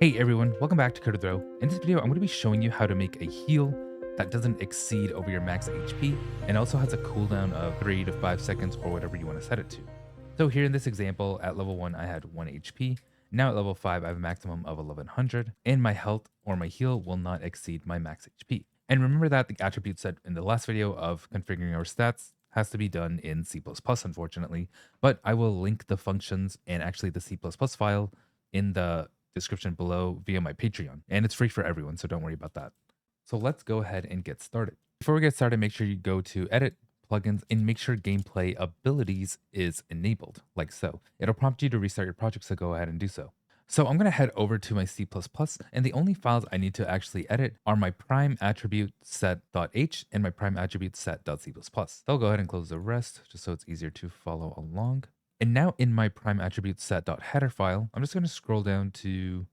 Hey everyone, welcome back to Code Throw. In this video, I'm going to be showing you how to make a heal that doesn't exceed over your max HP and also has a cooldown of 3 to 5 seconds or whatever you want to set it to. So here in this example, at level 1 I had 1 HP. Now at level 5 I have a maximum of 1100 and my health or my heal will not exceed my max HP. And remember that the attribute set in the last video of configuring our stats has to be done in C++ unfortunately, but I will link the functions and actually the C++ file in the description below via my Patreon. And it's free for everyone, so don't worry about that. So let's go ahead and get started. Before we get started, make sure you go to Edit, Plugins, and make sure Gameplay Abilities is enabled, like so. It'll prompt you to restart your project, so go ahead and do so. So I'm going to head over to my C++, and the only files I need to actually edit are my prime attribute set.h and my prime attribute set.c++. So I'll go ahead and close the rest, just so it's easier to follow along. And now in my prime attribute set.header file, I'm just going to scroll down to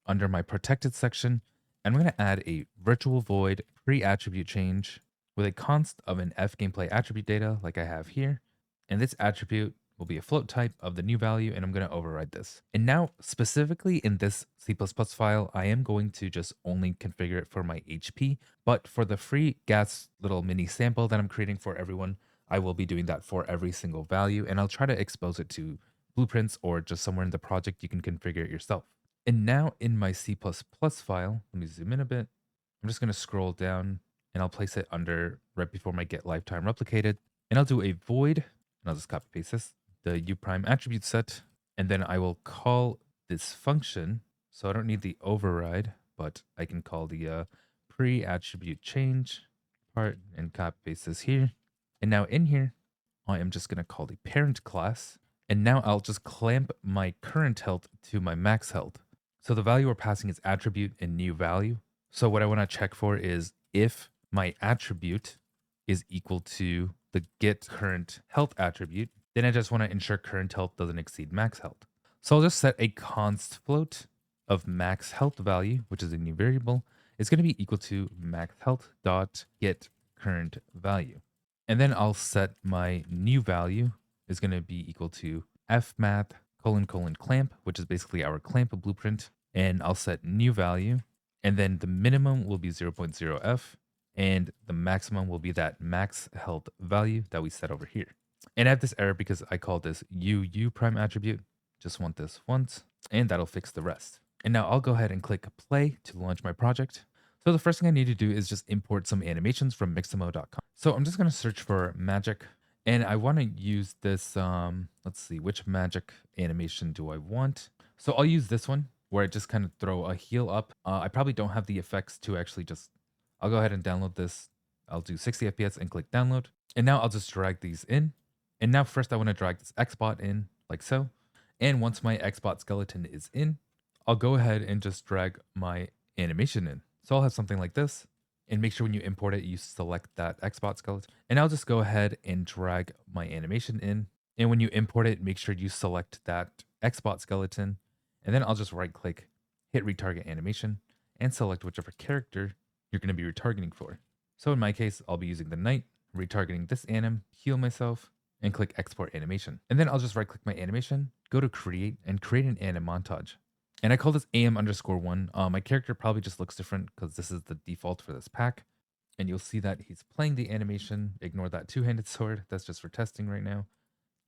under my protected section, and I'm going to add a virtual void pre-attribute change with a const of an f gameplay attribute data like I have here. And this attribute will be a float type of the new value, and I'm going to override this. And now specifically in this C++ file, I am going to just only configure it for my HP, but for the free gas little mini sample that I'm creating for everyone, I will be doing that for every single value, and I'll try to expose it to blueprints or just somewhere in the project you can configure it yourself. And now in my C++ file, let me zoom in a bit. I'm just going to scroll down and I'll place it under right before my get lifetime replicated. And I'll do a void, and I'll just copy paste this, the u prime attribute set. And then I will call this function. So I don't need the override, but I can call the pre-attribute change part and copy paste this here. And now in here, I am just going to call the parent class. And now I'll just clamp my current health to my max health. So the value we're passing is attribute and new value. So what I want to check for is if my attribute is equal to the get current health attribute, then I just want to ensure current health doesn't exceed max health. So I'll just set a const float of max health value, which is a new variable. It's going to be equal to max health dot get current value. And then I'll set my new value is going to be equal to fmath : clamp, which is basically our clamp blueprint. And I'll set new value. And then the minimum will be 0.0f. And the maximum will be that max health value that we set over here. And I have this error because I called this u prime attribute. Just want this once, and that'll fix the rest. And now I'll go ahead and click play to launch my project. So the first thing I need to do is just import some animations from mixamo.com. So I'm just going to search for magic, and I want to use this, let's see, which magic animation do I want? So I'll use this one where I just kind of throw a heal up. I probably don't have the effects to actually I'll go ahead and download this. I'll do 60 FPS and click download. And now I'll just drag these in. And now first I want to drag this Xbot in like so. And once my Xbot skeleton is in, I'll go ahead and just drag my animation in. So I'll have something like this, and make sure when you import it, you select that Xbot skeleton. And I'll just go ahead and drag my animation in. And when you import it, make sure you select that Xbot skeleton. And then I'll just right click, hit retarget animation, and select whichever character you're going to be retargeting for. So in my case, I'll be using the knight, retargeting this anim, heal myself, and click export animation. And then I'll just right click my animation, go to create, and create an anim montage. And I call this am_1. My character probably just looks different because this is the default for this pack. And you'll see that he's playing the animation. Ignore that two-handed sword. That's just for testing right now.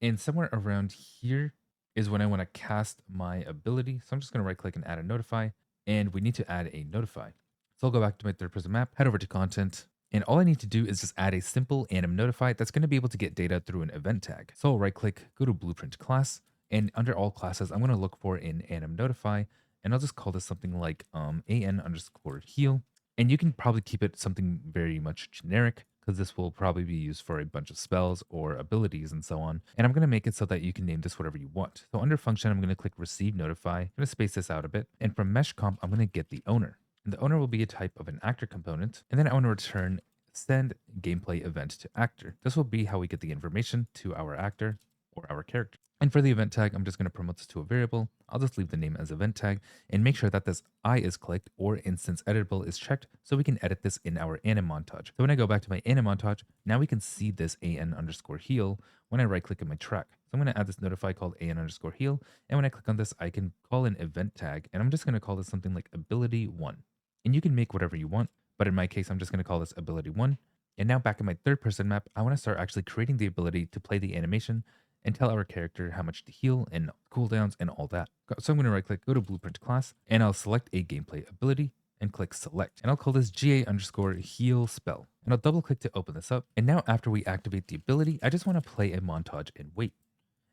And somewhere around here is when I want to cast my ability. So I'm just going to right click and add a notify. And we need to add a notify. So I'll go back to my third person map, head over to content. And all I need to do is just add a simple anim notify that's going to be able to get data through an event tag. So I'll right click, go to blueprint class. And under all classes, I'm going to look for an anim notify, and I'll just call this something like an_heal. And you can probably keep it something very much generic because this will probably be used for a bunch of spells or abilities and so on. And I'm going to make it so that you can name this whatever you want. So under function, I'm going to click receive notify. I'm going to space this out a bit. And from mesh comp, I'm going to get the owner. And the owner will be a type of an actor component. And then I want to return send gameplay event to actor. This will be how we get the information to our actor. or our character. And for the event tag, I'm just going to promote this to a variable. I'll just leave the name as event tag and make sure that this I is clicked or instance editable is checked so we can edit this in our anim montage. So when I go back to my anim montage, now we can see this an_heal when I right click in my track. So I'm going to add this notify called an_heal. And when I click on this, I can call an event tag and I'm just going to call this something like ability1. And you can make whatever you want, but in my case, I'm just going to call this ability1. And now back in my third person map, I want to start actually creating the ability to play the animation and tell our character how much to heal and cooldowns and all that. So I'm going to right click, go to blueprint class, and I'll select a gameplay ability and click select. And I'll call this GA_heal spell. And I'll double click to open this up. And now after we activate the ability, I just want to play a montage and wait.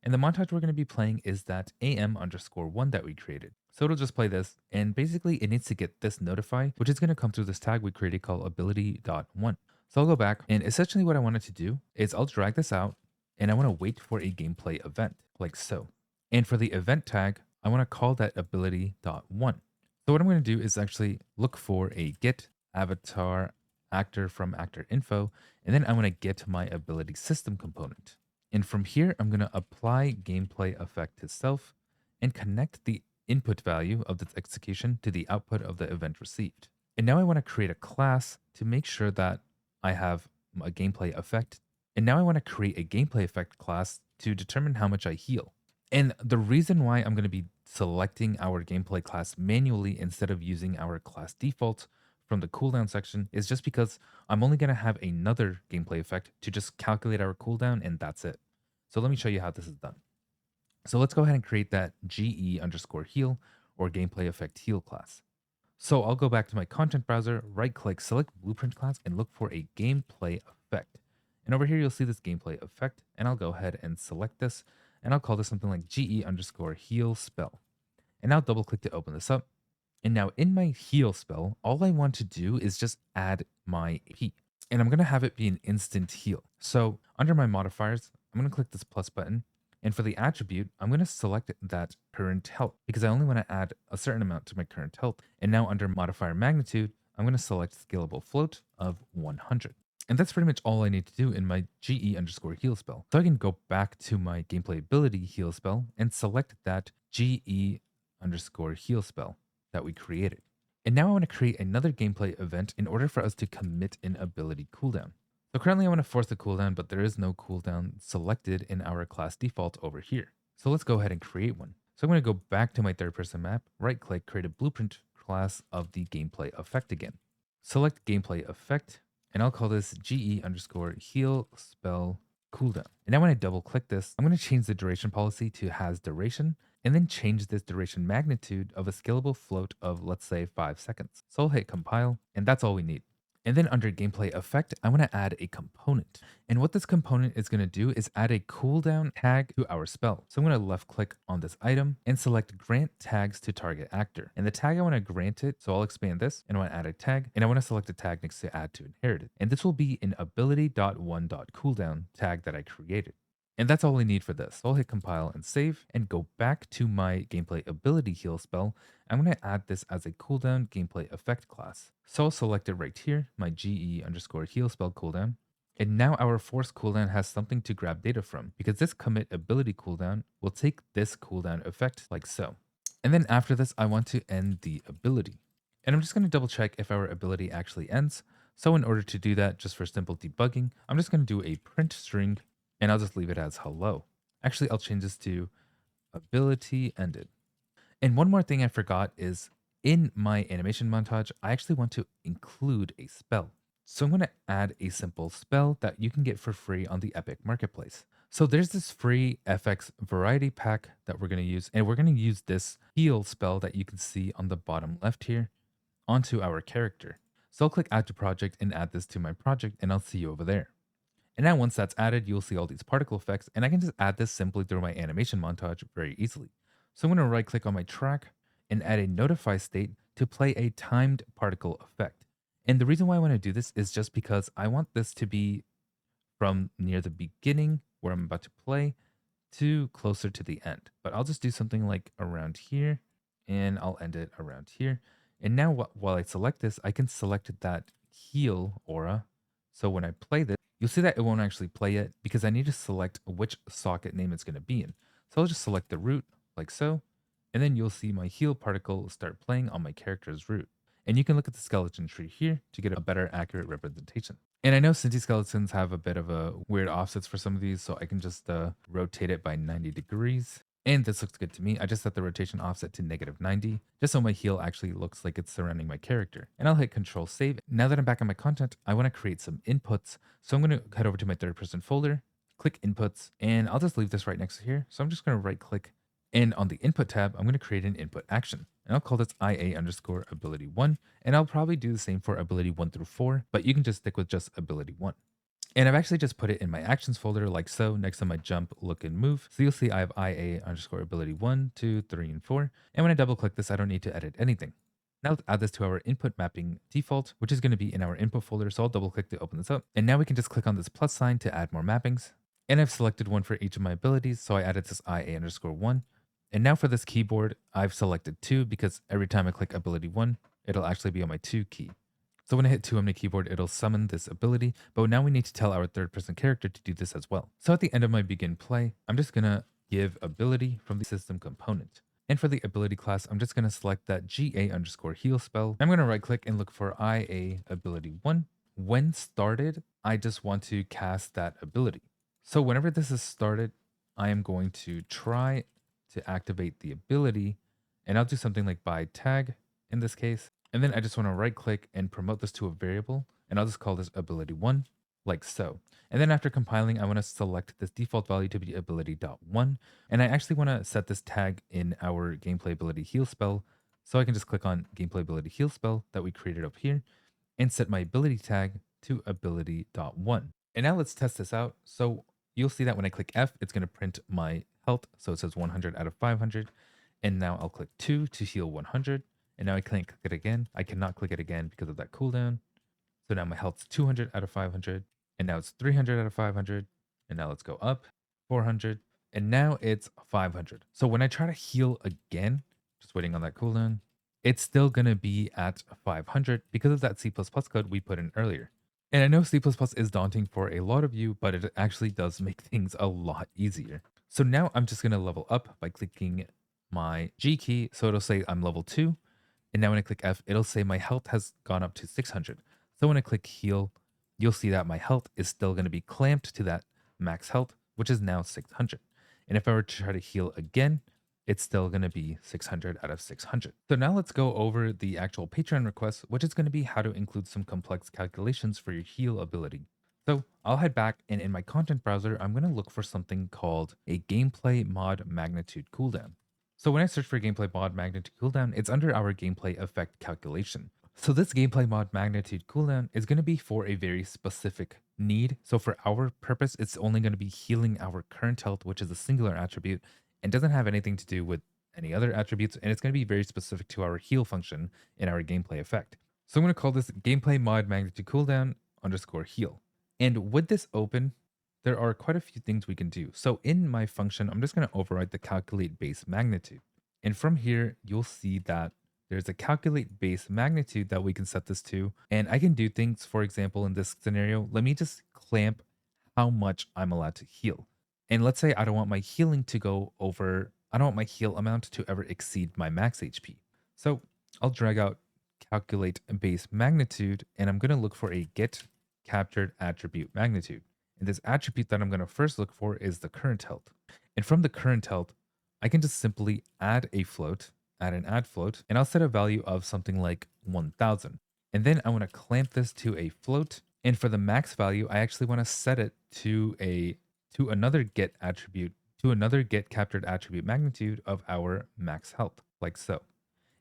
And the montage we're going to be playing is that AM_1 that we created. So it'll just play this, and basically it needs to get this notify, which is going to come through this tag we created called ability.1. So I'll go back, and essentially what I wanted to do is I'll drag this out, and I want to wait for a gameplay event, like so. And for the event tag, I want to call that ability.1. So what I'm going to do is actually look for a get avatar actor from actor info, and then I want to get my ability system component. And from here, I'm going to apply gameplay effect to self and connect the input value of this execution to the output of the event received. And now I want to create a class to make sure that I have a gameplay effect. And now I want to create a gameplay effect class to determine how much I heal. And the reason why I'm going to be selecting our gameplay class manually instead of using our class default from the cooldown section is just because I'm only going to have another gameplay effect to just calculate our cooldown, and that's it. So let me show you how this is done. So let's go ahead and create that GE_heal or gameplay effect heal class. So I'll go back to my content browser, right click, select blueprint class, and look for a gameplay effect. And over here, you'll see this gameplay effect, and I'll go ahead and select this, and I'll call this something like GE_heal spell. And now double click to open this up. And now in my heal spell, all I want to do is just add my AP. And I'm going to have it be an instant heal. So under my modifiers, I'm going to click this plus button. And for the attribute, I'm going to select that current health because I only want to add a certain amount to my current health. And now under modifier magnitude, I'm going to select scalable float of 100. And that's pretty much all I need to do in my GE_heal spell. So I can go back to my gameplay ability heal spell and select that GE_heal spell that we created. And now I want to create another gameplay event in order for us to commit an ability cooldown. So currently I want to force the cooldown, but there is no cooldown selected in our class default over here. So let's go ahead and create one. So I'm going to go back to my third person map, right click, create a blueprint class of the gameplay effect again. Select gameplay effect, and I'll call this GE_heal spell cooldown. And now when I double click this, I'm going to change the duration policy to has duration, and then change this duration magnitude of a scalable float of, let's say, 5 seconds. So I'll hit compile, and that's all we need. And then under gameplay effect, I want to add a component. And what this component is going to do is add a cooldown tag to our spell. So I'm going to left click on this item and select grant tags to target actor. And the tag I want to grant it, so I'll expand this and I want to add a tag, and I want to select a tag next to add to inherited. And this will be an ability.1.cooldown tag that I created. And that's all we need for this. So I'll hit compile and save and go back to my gameplay ability heal spell. I'm going to add this as a cooldown gameplay effect class. So I'll select it right here, my GE_heal spell cooldown. And now our force cooldown has something to grab data from because this commit ability cooldown will take this cooldown effect like so. And then after this, I want to end the ability. And I'm just going to double check if our ability actually ends. So in order to do that, just for simple debugging, I'm just going to do a print string and I'll just leave it as hello. Actually, I'll change this to ability ended. And one more thing I forgot is in my animation montage, I actually want to include a spell. So I'm going to add a simple spell that you can get for free on the Epic Marketplace. So there's this free FX variety pack that we're going to use, and we're going to use this heal spell that you can see on the bottom left here onto our character. So I'll click add to project and add this to my project, and I'll see you over there. And now once that's added, you'll see all these particle effects, and I can just add this simply through my animation montage very easily. So I'm going to right click on my track and add a notify state to play a timed particle effect. And the reason why I want to do this is just because I want this to be from near the beginning where I'm about to play to closer to the end. But I'll just do something like around here and I'll end it around here. And now while I select this, I can select that heal aura. So when I play this, you'll see that it won't actually play it because I need to select which socket name it's going to be in. So I'll just select the root like so, and then you'll see my heal particle start playing on my character's root. And you can look at the skeleton tree here to get a better accurate representation. And I know Cincy skeletons have a bit of a weird offsets for some of these, so I can just rotate it by 90 degrees. And this looks good to me. I just set the rotation offset to -90, just so my heal actually looks like it's surrounding my character. And I'll hit Control Save. Now that I'm back on my content, I want to create some inputs. So I'm going to head over to my third person folder, click Inputs, and I'll just leave this right next to here. So I'm just going to right click, and on the Input tab, I'm going to create an input action. And I'll call this IA underscore ability 1. And I'll probably do the same for ability 1 through 4, but you can just stick with just ability 1. And I've actually just put it in my actions folder like so, next to my jump, look, and move. So you'll see I have IA underscore ability 1, 2, 3, and 4. And when I double click this, I don't need to edit anything. Now let's add this to our input mapping default, which is going to be in our input folder. So I'll double click to open this up. And now we can just click on this plus sign to add more mappings. And I've selected one for each of my abilities. So I added this IA underscore 1. And now for this keyboard, I've selected 2 because every time I click ability 1, it'll actually be on my 2 key. So when I hit 2 on the keyboard, it'll summon this ability, but now we need to tell our third person character to do this as well. So at the end of my begin play, I'm just gonna give ability from the system component. And for the ability class, I'm just gonna select that GA underscore heal spell. I'm gonna right click and look for IA ability 1. When started, I just want to cast that ability. So whenever this is started, I am going to try to activate the ability, and I'll do something like by tag in this case. And then I just want to right click and promote this to a variable, and I'll just call this ability 1 like so. And then after compiling, I want to select this default value to be ability.1. And I actually want to set this tag in our gameplay ability heal spell. So I can just click on gameplay ability heal spell that we created up here and set my ability tag to ability.1. And now let's test this out. So you'll see that when I click F, it's going to print my health. So it says 100 out of 500. And now I'll click 2 to heal 100. And now I can't click it again. I cannot click it again because of that cooldown. So now my health's 200 out of 500. And now it's 300 out of 500. And now let's go up 400. And now it's 500. So when I try to heal again, just waiting on that cooldown, it's still going to be at 500 because of that C++ code we put in earlier. And I know C++ is daunting for a lot of you, but it actually does make things a lot easier. So now I'm just going to level up by clicking my G key. So it'll say I'm level 2. And now when I click F, it'll say my health has gone up to 600. So when I click heal, you'll see that my health is still going to be clamped to that max health, which is now 600. And if I were to try to heal again, it's still going to be 600 out of 600. So now let's go over the actual Patreon request, which is going to be how to include some complex calculations for your heal ability. So I'll head back, and in my content browser, I'm going to look for something called a gameplay mod magnitude cooldown. So when I search for gameplay mod magnitude cooldown, it's under our gameplay effect calculation. So this gameplay mod magnitude cooldown is going to be for a very specific need. So for our purpose, it's only going to be healing our current health, which is a singular attribute and doesn't have anything to do with any other attributes. And it's going to be very specific to our heal function in our gameplay effect. So I'm going to call this gameplay mod magnitude cooldown underscore heal. And with this open, there are quite a few things we can do. So in my function, I'm just going to override the calculate base magnitude. And from here, you'll see that there's a calculate base magnitude that we can set this to. And I can do things, for example, in this scenario, let me just clamp how much I'm allowed to heal. And let's say I don't want my healing to go over, I don't want my heal amount to ever exceed my max HP. So I'll drag out calculate base magnitude, and I'm going to look for a get captured attribute magnitude. And this attribute that I'm going to first look for is the current health. And from the current health, I can just simply add a float, add an add float, and I'll set a value of something like 1000. And then I want to clamp this to a float. And for the max value, I actually want to set it to another get attribute, to another get captured attribute magnitude of our max health, like so.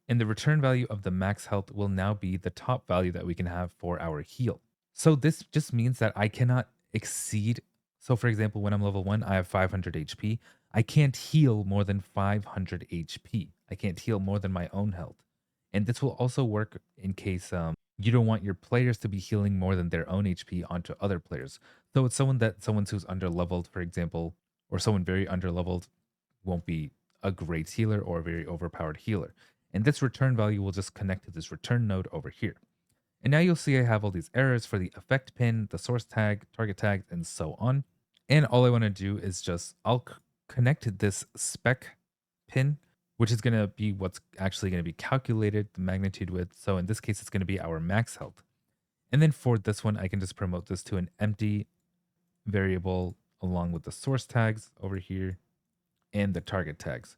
And the return value of the max health will now be the top value that we can have for our heal. So this just means that I cannot exceed. So for example, when I'm level 1, I have 500 HP. I can't heal more than 500 HP. I can't heal more than my own health. And this will also work in case you don't want your players to be healing more than their own HP onto other players. So it's someone who's under leveled, for example, or someone very under leveled won't be a great healer or a very overpowered healer. And this return value will just connect to this return node over here. And now you'll see I have all these errors for the effect pin, the source tag, target tags, and so on. And all I want to do is just, connect this spec pin, which is going to be what's actually going to be calculated the magnitude with. So in this case, it's going to be our max health. And then for this one, I can just promote this to an empty variable along with the source tags over here and the target tags.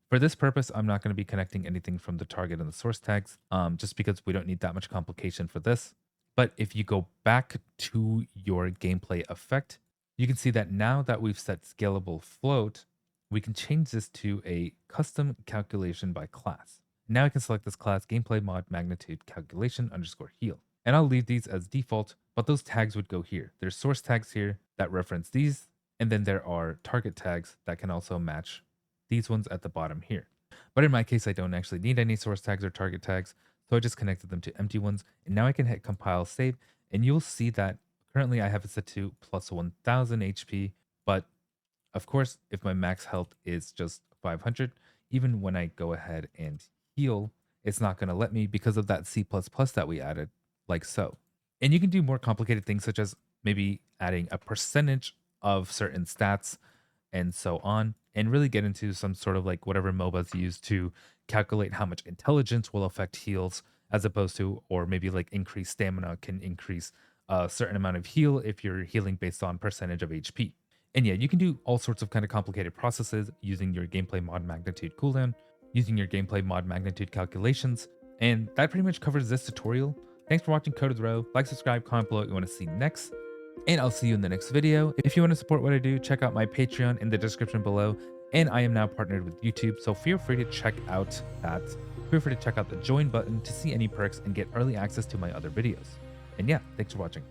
For this purpose, I'm not going to be connecting anything from the target and the source tags, just because we don't need that much complication for this. But if you go back to your gameplay effect, you can see that now that we've set scalable float, we can change this to a custom calculation by class. Now I can select this class gameplay mod magnitude calculation underscore heal. And I'll leave these as default, but those tags would go here. There's source tags here that reference these, and then there are target tags that can also match these ones at the bottom here. But in my case, I don't actually need any source tags or target tags, so I just connected them to empty ones. And now I can hit compile save, and you'll see that currently I have it set to plus 1000 HP. But of course, if my max health is just 500, even when I go ahead and heal, it's not going to let me because of that C++ that we added, like so. And you can do more complicated things such as maybe adding a percentage of certain stats and so on, and really get into some sort of like whatever MOBAs use to calculate how much intelligence will affect heals, as opposed to, or maybe like increased stamina can increase a certain amount of heal if you're healing based on percentage of HP. And yeah, you can do all sorts of kind of complicated processes using your gameplay mod magnitude cooldown, using your gameplay mod magnitude calculations, and that pretty much covers this tutorial. Thanks for watching Code of the Row. Like, subscribe, comment below what you want to see next, and I'll see you in the next video. If you want to support what I do, check out my Patreon in the description below. And I am now partnered with YouTube, so feel free to check out that. Feel free to check out the join button to see any perks and get early access to my other videos. And yeah, thanks for watching.